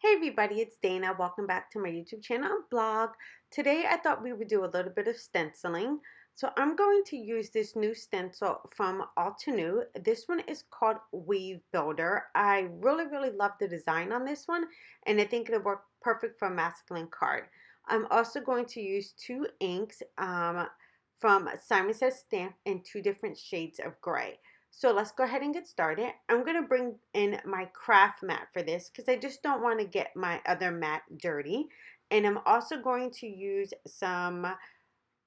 Hey everybody, it's Dana. Welcome back to my YouTube channel and blog. Today I thought we would do a little bit of stenciling. So I'm going to use this new stencil from Altenew. This one is called Weave Builder. I really love the design on this one, and I think it'll work perfect for a masculine card. I'm also going to use two inks from Simon Says Stamp in two different shades of gray. So let's go ahead and get started. I'm going to bring in my craft mat for this because I just don't want to get my other mat dirty. And I'm also going to use some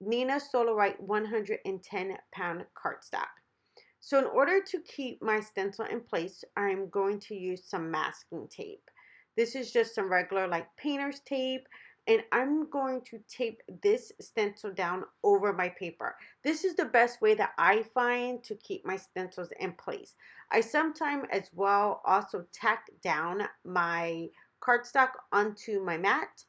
Neenah Solarite 110-pound cardstock. So in order to keep my stencil in place, I'm going to use some masking tape. This is just some regular like painter's tape, and I'm going to tape this stencil down over my paper. This is the best way that I find to keep my stencils in place. I sometimes as well also tack down my cardstock onto my mat,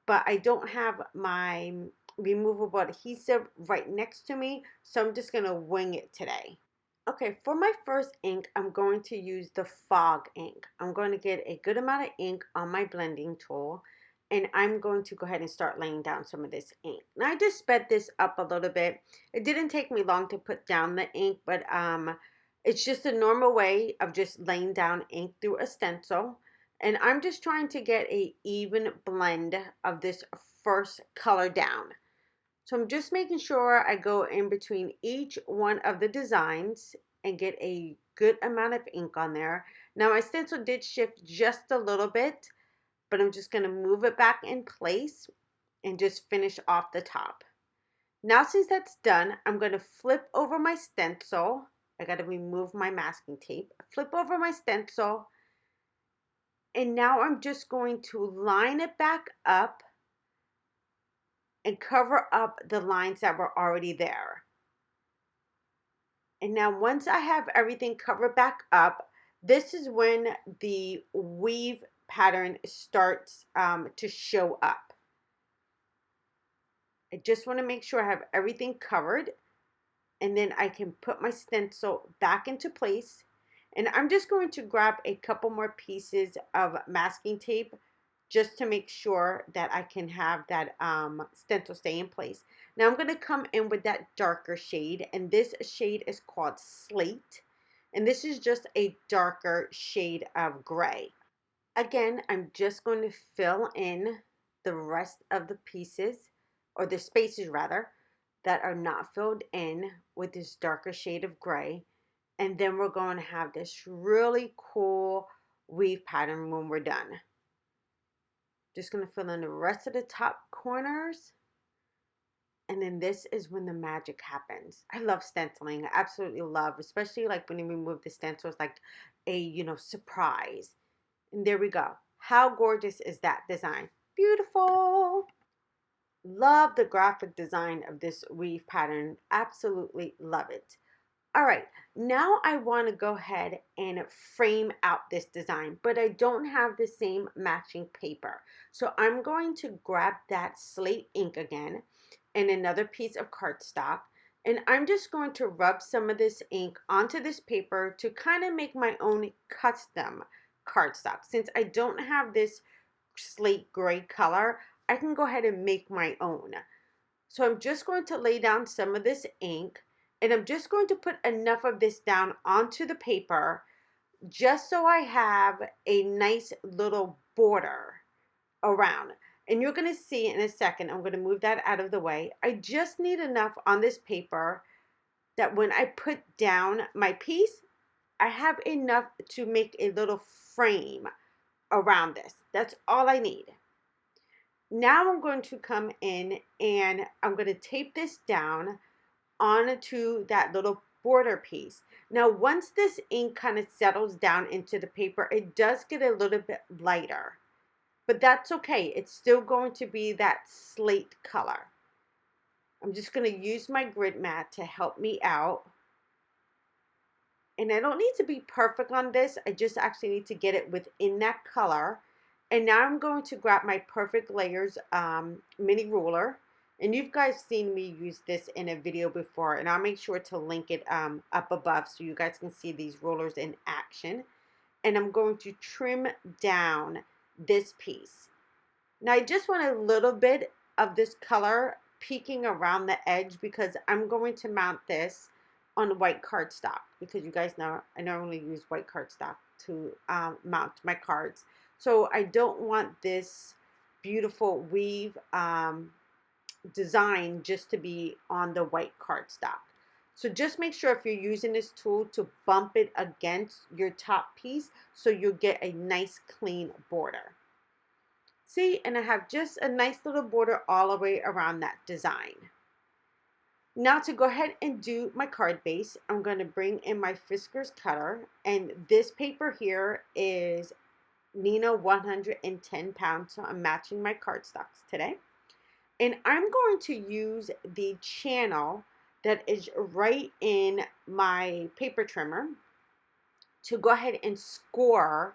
but I don't have my removable adhesive right next to me, so I'm just going to wing it today. Okay, for my first ink, I'm going to use the fog ink. I'm going to get a good amount of ink on my blending tool, and I'm going to go ahead and start laying down some of this ink. Now, I just sped this up a little bit. It didn't take me long to put down the ink, but it's just a normal way of just laying down ink through a stencil. And I'm just trying to get an even blend of this first color down. So I'm just making sure I go in between each one of the designs and get a good amount of ink on there. Now my stencil did shift just a little bit, but I'm just going to move it back in place and just finish off the top. Now since that's done, I'm going to flip over my stencil. I got to remove my masking tape. Flip over my stencil, and now I'm just going to line it back up and cover up the lines that were already there. And now once I have everything covered back up, this is when the weave pattern starts to show up. I just want to make sure I have everything covered, and then I can put my stencil back into place. And I'm just going to grab a couple more pieces of masking tape just to make sure that I can have that stencil stay in place. Now I'm going to come in with that darker shade, and this shade is called Slate, and this is just a darker shade of gray. Again, I'm just going to fill in the rest of the pieces, or the spaces rather, that are not filled in with this darker shade of gray, and then we're going to have this really cool weave pattern when we're done. Just going to fill in the rest of the top corners. And then this is when the magic happens. I love stenciling. I absolutely love, especially like when you remove the stencil, it's like a, surprise. And there we go. How gorgeous is that design? Beautiful. Love the graphic design of this weave pattern. Absolutely love it. All right, now I want to go ahead and frame out this design, but I don't have the same matching paper. So I'm going to grab that slate ink again and another piece of cardstock, and I'm just going to rub some of this ink onto this paper to kind of make my own custom cardstock. Since I don't have this slate gray color, I can go ahead and make my own. So I'm just going to lay down some of this ink, and I'm just going to put enough of this down onto the paper just so I have a nice little border around. And you're going to see in a second, I'm going to move that out of the way. I just need enough on this paper that when I put down my piece, I have enough to make a little frame around this. That's all I need. Now I'm going to come in and I'm going to tape this down onto that little border piece. Now once this ink kind of settles down into the paper, it does get a little bit lighter, but that's okay. It's still going to be that slate color. I'm just going to use my grid mat to help me out, and I don't need to be perfect on this. I just actually need to get it within that color. And now I'm going to grab my Perfect Layers mini ruler. And you guys seen me use this in a video before, and I'll make sure to link it up above so you guys can see these rulers in action. And I'm going to trim down this piece. Now I just want a little bit of this color peeking around the edge because I'm going to mount this on white cardstock, because you guys know I normally use white cardstock to mount my cards. So I don't want this beautiful weave design just to be on the white cardstock. So just make sure if you're using this tool to bump it against your top piece so you'll get a nice clean border. See, and I have just a nice little border all the way around that design. Now to go ahead and do my card base, I'm going to bring in my Fiskars cutter, and this paper here is Neenah 110 pounds, so I'm matching my cardstocks today. And I'm going to use the channel that is right in my paper trimmer to go ahead and score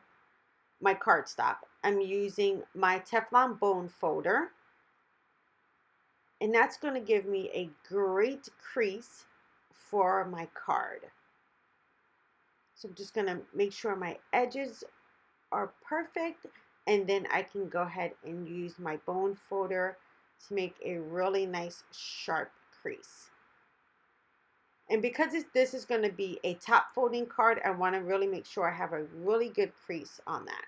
my cardstock. I'm using my Teflon bone folder, and that's going to give me a great crease for my card. So I'm just going to make sure my edges are perfect, and then I can go ahead and use my bone folder to make a really nice sharp crease. And because this is going to be a top folding card, I want to really make sure I have a really good crease on that.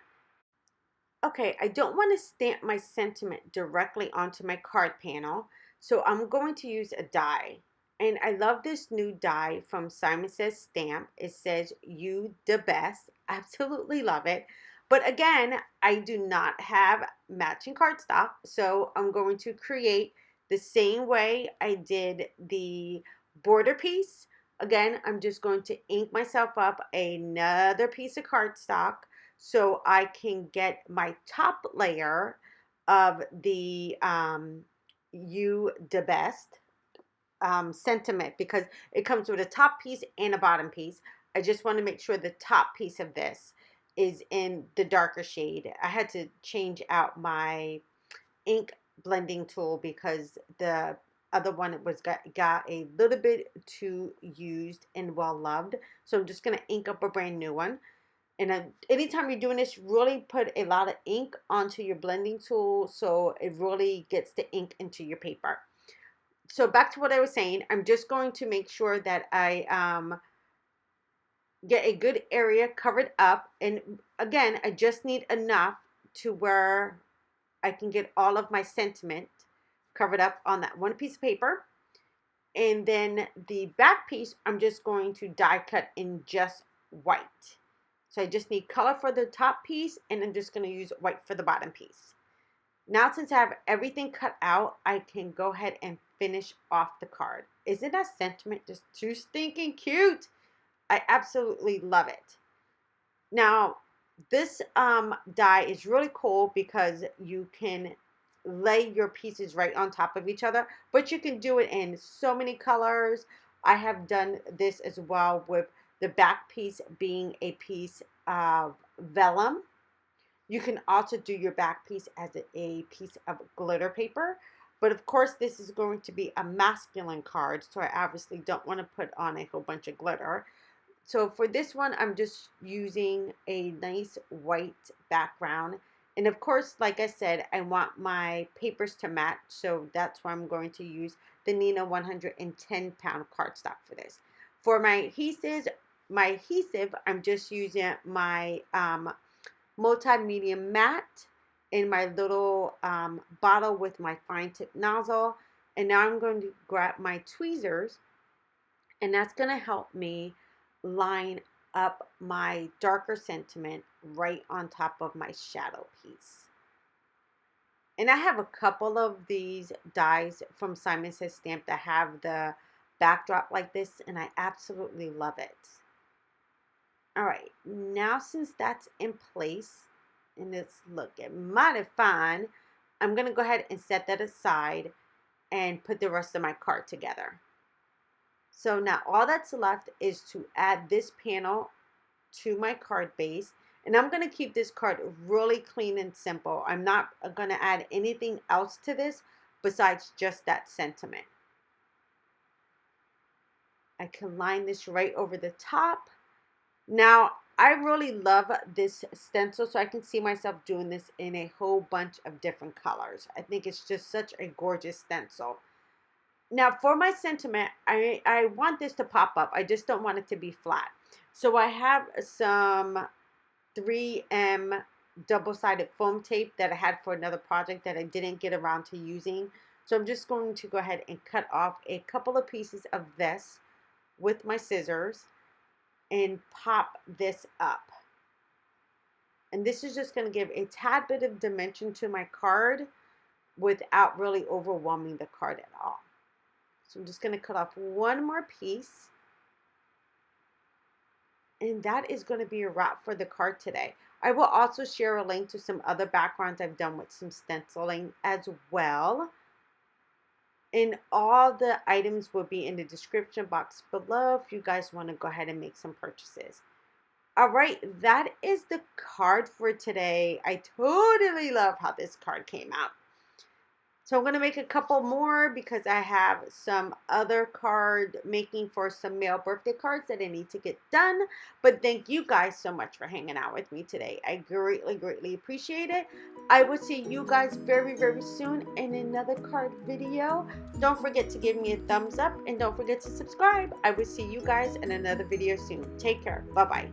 Okay, I don't want to stamp my sentiment directly onto my card panel, so I'm going to use a die. And I love this new die from Simon Says Stamp. It says, "You the best." Absolutely love it. But again, I do not have matching cardstock, so I'm going to create the same way I did the border piece. Again, I'm just going to ink myself up another piece of cardstock so I can get my top layer of the "You the best" sentiment, because it comes with a top piece and a bottom piece. I just want to make sure the top piece of this is in the darker shade. I had to change out my ink blending tool because the other one got a little bit too used and well loved. So I'm just going to ink up a brand new one. And anytime you're doing this, really put a lot of ink onto your blending tool so it really gets the ink into your paper. So back to what I was saying, I'm just going to make sure that I get a good area covered up. And again, I just need enough to where I can get all of my sentiment covered up on that one piece of paper. And then the back piece, I'm just going to die cut in just white. So I just need color for the top piece, and I'm just going to use white for the bottom piece. Now, since I have everything cut out, I can go ahead and finish off the card. Isn't that sentiment just too stinking cute? I absolutely love it. Now, this die is really cool because you can lay your pieces right on top of each other, but you can do it in so many colors. I have done this as well with the back piece being a piece of vellum. You can also do your back piece as a piece of glitter paper. But of course, this is going to be a masculine card, so I obviously don't want to put on a whole bunch of glitter. So for this one, I'm just using a nice white background. And of course, like I said, I want my papers to match, so that's why I'm going to use the Neenah 110 pound cardstock for this. For my adhesive, I'm just using my multi-medium matte in my little bottle with my fine tip nozzle. And now I'm going to grab my tweezers, and that's going to help me line up my darker sentiment right on top of my shadow piece. And I have a couple of these dies from Simon Says Stamp that have the backdrop like this, and I absolutely love it. All right, now since that's in place and it's looking mighty fine, I'm going to go ahead and set that aside and put the rest of my card together. So now all that's left is to add this panel to my card base. And I'm going to keep this card really clean and simple. I'm not going to add anything else to this besides just that sentiment. I can line this right over the top. Now, I really love this stencil, so I can see myself doing this in a whole bunch of different colors. I think it's just such a gorgeous stencil. Now for my sentiment, I want this to pop up. I just don't want it to be flat. So I have some 3M double-sided foam tape that I had for another project that I didn't get around to using. So I'm just going to go ahead and cut off a couple of pieces of this with my scissors and pop this up. And this is just going to give a tad bit of dimension to my card without really overwhelming the card at all. So I'm just going to cut off one more piece. And that is going to be a wrap for the card today. I will also share a link to some other backgrounds I've done with some stenciling as well. And all the items will be in the description box below if you guys want to go ahead and make some purchases. All right, that is the card for today. I totally love how this card came out. So I'm going to make a couple more because I have some other card making for some male birthday cards that I need to get done. But thank you guys so much for hanging out with me today. I greatly, greatly appreciate it. I will see you guys very, very soon in another card video. Don't forget to give me a thumbs up and don't forget to subscribe. I will see you guys in another video soon. Take care. Bye-bye.